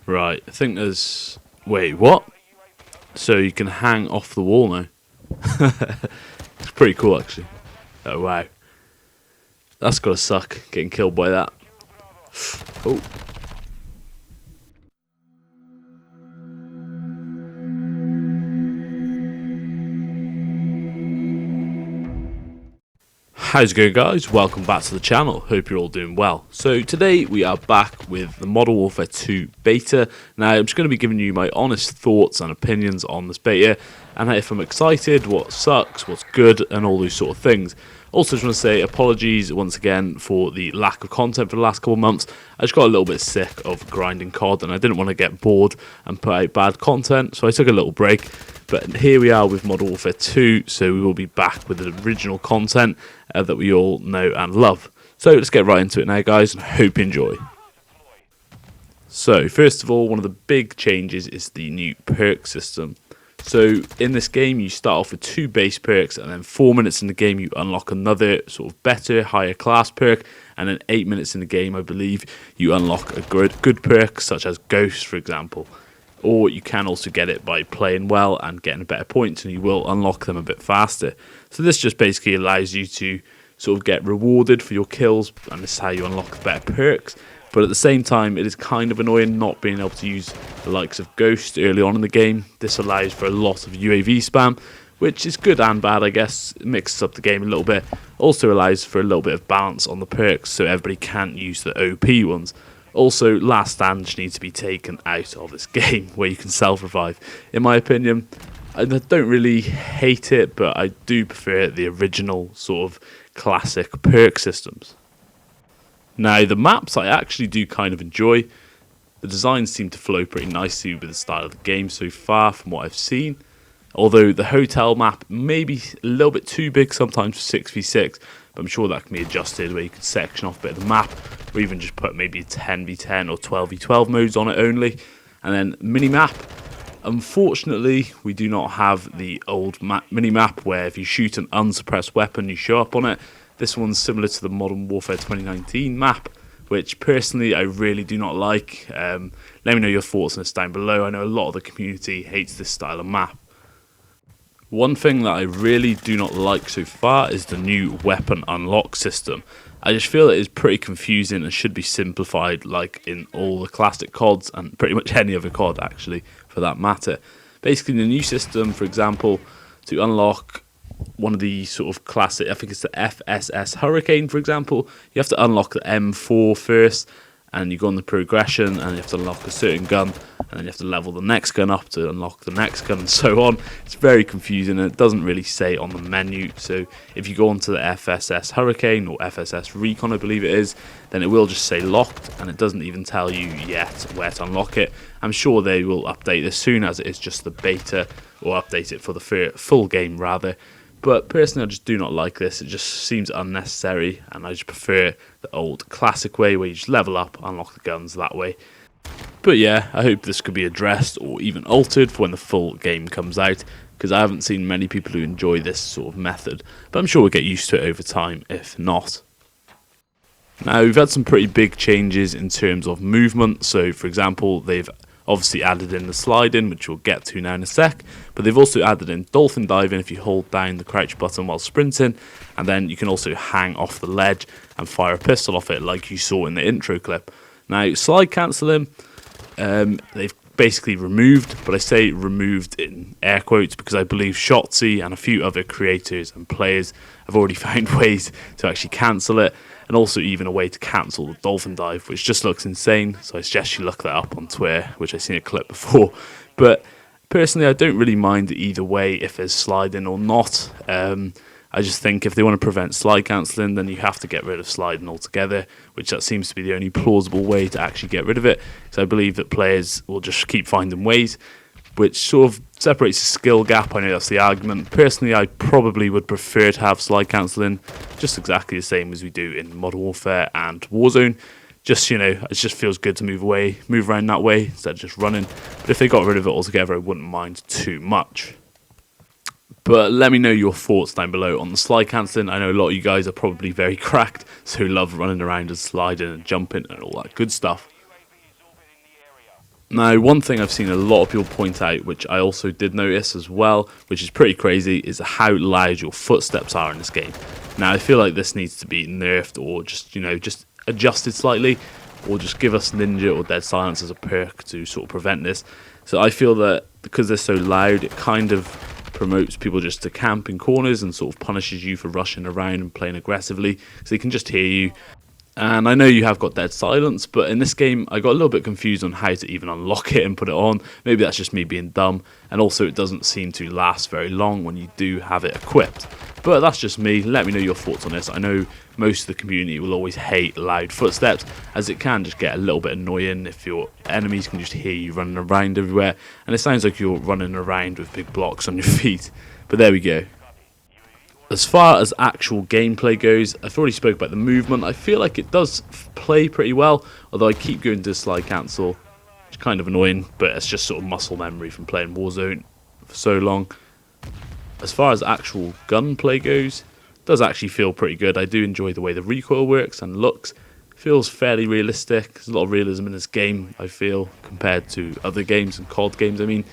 Right, I think there's... Wait, what? So you can hang off the wall now. It's pretty cool, actually. Oh, wow. That's gotta suck, getting killed by that. Oh. How's it going, guys? Welcome back to the channel. Hope you're all doing well. So today we are back with the Modern Warfare 2 beta. Now I'm just going to be giving you my honest thoughts and opinions on this beta, and if I'm excited, what sucks, what's good, and all those sort of things. Also, just want to say apologies once again for the lack of content for the last couple of months. I just got a little bit sick of grinding COD, and I didn't want to get bored and put out bad content, so I took a little break. But here we are with Modern Warfare 2, so we will be back with the original content that we all know and love. So let's get right into it now, guys, and hope you enjoy. So first of all, one of the big changes is the new perk system. So in this game, you start off with 2 base perks, and then 4 minutes in the game, you unlock another sort of better, higher class perk, and then 8 minutes in the game, I believe, you unlock a good perk, such as Ghost, for example. Or you can also get it by playing well and getting better points, and you will unlock them a bit faster. So this just basically allows you to sort of get rewarded for your kills, and this is how you unlock better perks. But at the same time, it is kind of annoying not being able to use the likes of Ghost early on in the game. This allows for a lot of UAV spam, which is good and bad, I guess. It mixes up the game a little bit. Also allows for a little bit of balance on the perks, so everybody can't use the OP ones. Also, Last Stand needs to be taken out of this game, where you can self-revive. In my opinion, I don't really hate it, but I do prefer the original sort of classic perk systems. Now, the maps I actually do kind of enjoy. The designs seem to flow pretty nicely with the style of the game so far from what I've seen. Although the hotel map may be a little bit too big sometimes for 6v6, but I'm sure that can be adjusted where you can section off a bit of the map, or even just put maybe 10v10 or 12v12 modes on it only. And then Minimap. Unfortunately, we do not have the old Minimap where if you shoot an unsuppressed weapon, you show up on it. This one's similar to the Modern Warfare 2019 map, which personally I really do not like. Let me know your thoughts on this down below. I know a lot of the community hates this style of map. One thing that I really do not like so far is the new weapon unlock system. I just feel it is pretty confusing and should be simplified like in all the classic CODs and pretty much any other COD actually for that matter. Basically the new system, for example, to unlock one of the sort of classic, I think it's the FSS Hurricane for example, you have to unlock the M4 first, and you go on the progression and you have to unlock a certain gun, and then you have to level the next gun up to unlock the next gun and so on. It's very confusing and it doesn't really say on the menu. So if you go onto the FSS Hurricane or FSS Recon I believe it is, then it will just say locked and it doesn't even tell you yet where to unlock it. I'm sure they will update this soon as it is just the beta, or update it for the full game rather. But personally, I just do not like this. It just seems unnecessary, and I just prefer the old classic way where you just level up, unlock the guns that way. But yeah, I hope this could be addressed or even altered for when the full game comes out, because I haven't seen many people who enjoy this sort of method. But I'm sure we'll get used to it over time, if not. Now, we've had some pretty big changes in terms of movement. So, for example, they've obviously added in the slide-in, which we'll get to now in a sec, but they've also added in Dolphin Diving if you hold down the crouch button while sprinting, and then you can also hang off the ledge and fire a pistol off it like you saw in the intro clip. Now, slide cancelling, they've basically removed, but I say removed in air quotes because I believe Shotzi and a few other creators and players have already found ways to actually cancel it, and also even a way to cancel the dolphin dive, which just looks insane. So I suggest you look that up on Twitter, which I've seen a clip before. But personally, I don't really mind either way if there's sliding or not. I just think if they want to prevent slide cancelling, then you have to get rid of sliding altogether, which that seems to be the only plausible way to actually get rid of it. So I believe that players will just keep finding ways, which sort of separates the skill gap. I know that's the argument. Personally, I probably would prefer to have slide cancelling, just exactly the same as we do in Modern Warfare and Warzone. Just, you know, it just feels good to move around that way instead of just running. But if they got rid of it altogether, I wouldn't mind too much. But let me know your thoughts down below on the slide cancelling. I know a lot of you guys are probably very cracked, so love running around and sliding and jumping and all that good stuff. Now, one thing I've seen a lot of people point out, which I also did notice as well, which is pretty crazy, is how loud your footsteps are in this game. Now, I feel like this needs to be nerfed or just, just adjusted slightly, or just give us Ninja or Dead Silence as a perk to sort of prevent this. So I feel that because they're so loud, it kind of promotes people just to camp in corners and sort of punishes you for rushing around and playing aggressively, because they can just hear you. And I know you have got Dead Silence, but in this game I got a little bit confused on how to even unlock it and put it on. Maybe that's just me being dumb, and also it doesn't seem to last very long when you do have it equipped. But that's just me. Let me know your thoughts on this. I know most of the community will always hate loud footsteps, as it can just get a little bit annoying if your enemies can just hear you running around everywhere, and it sounds like you're running around with big blocks on your feet. But there we go. As far as actual gameplay goes, I've already spoke about the movement. I feel like it does play pretty well, although I keep going to slide cancel, which is kind of annoying, but it's just sort of muscle memory from playing Warzone for so long. As far as actual gunplay goes, it does actually feel pretty good. I do enjoy the way the recoil works and looks. It feels fairly realistic. There's a lot of realism in this game, I feel, compared to other games and COD games, I mean.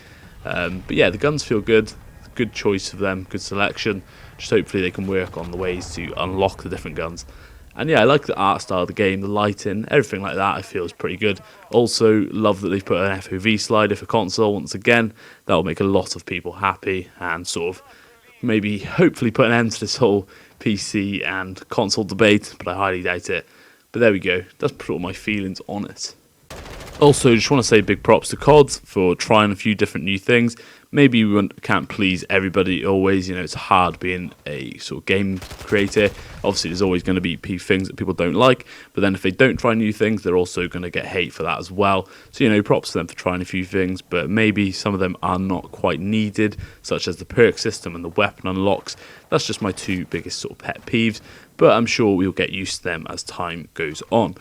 But yeah, the guns feel good. Good choice of them, good selection. Just hopefully they can work on the ways to unlock the different guns. And yeah, I like the art style of the game, the lighting, everything like that I feel is pretty good. Also, love that they've put an FOV slider for console once again. That will make a lot of people happy and sort of maybe hopefully put an end to this whole PC and console debate, but I highly doubt it. But there we go, that's sort of my feelings on it. Also, just want to say big props to COD for trying a few different new things. Maybe we can't please everybody always, it's hard being a sort of game creator. Obviously, there's always going to be things that people don't like, but then if they don't try new things, they're also going to get hate for that as well. So, props to them for trying a few things, but maybe some of them are not quite needed, such as the perk system and the weapon unlocks. That's just my two biggest sort of pet peeves, but I'm sure we'll get used to them as time goes on.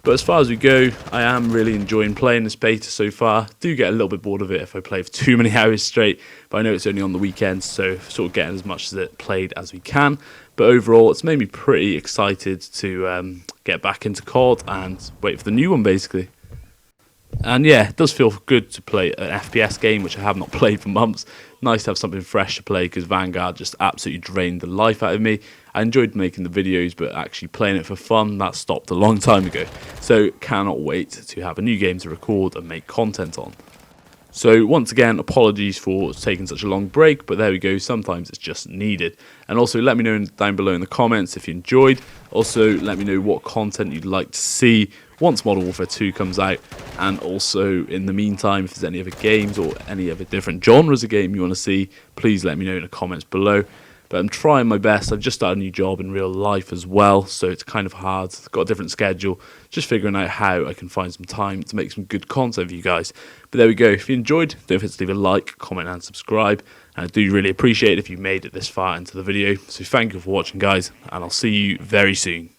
But as far as we go, I am really enjoying playing this beta so far. Do get a little bit bored of it if I play for too many hours straight, but I know it's only on the weekends, so sort of getting as much as it played as we can. But overall, it's made me pretty excited to get back into COD and wait for the new one, basically. And yeah, it does feel good to play an FPS game, which I have not played for months. Nice to have something fresh to play, because Vanguard just absolutely drained the life out of me. I enjoyed making the videos, but actually playing it for fun, that stopped a long time ago. So cannot wait to have a new game to record and make content on. So once again, apologies for taking such a long break, but there we go, sometimes it's just needed. And also let me know down below in the comments if you enjoyed. Also let me know what content you'd like to see once Modern Warfare 2 comes out, and also in the meantime, if there's any other games or any other different genres of game you want to see, please let me know in the comments below. But I'm trying my best. I've just started a new job in real life as well, so it's kind of hard. I've got a different schedule, just figuring out how I can find some time to make some good content for you guys. But there we go. If you enjoyed, don't forget to leave a like, comment and subscribe. And I do really appreciate it if you made it this far into the video. So thank you for watching, guys, and I'll see you very soon.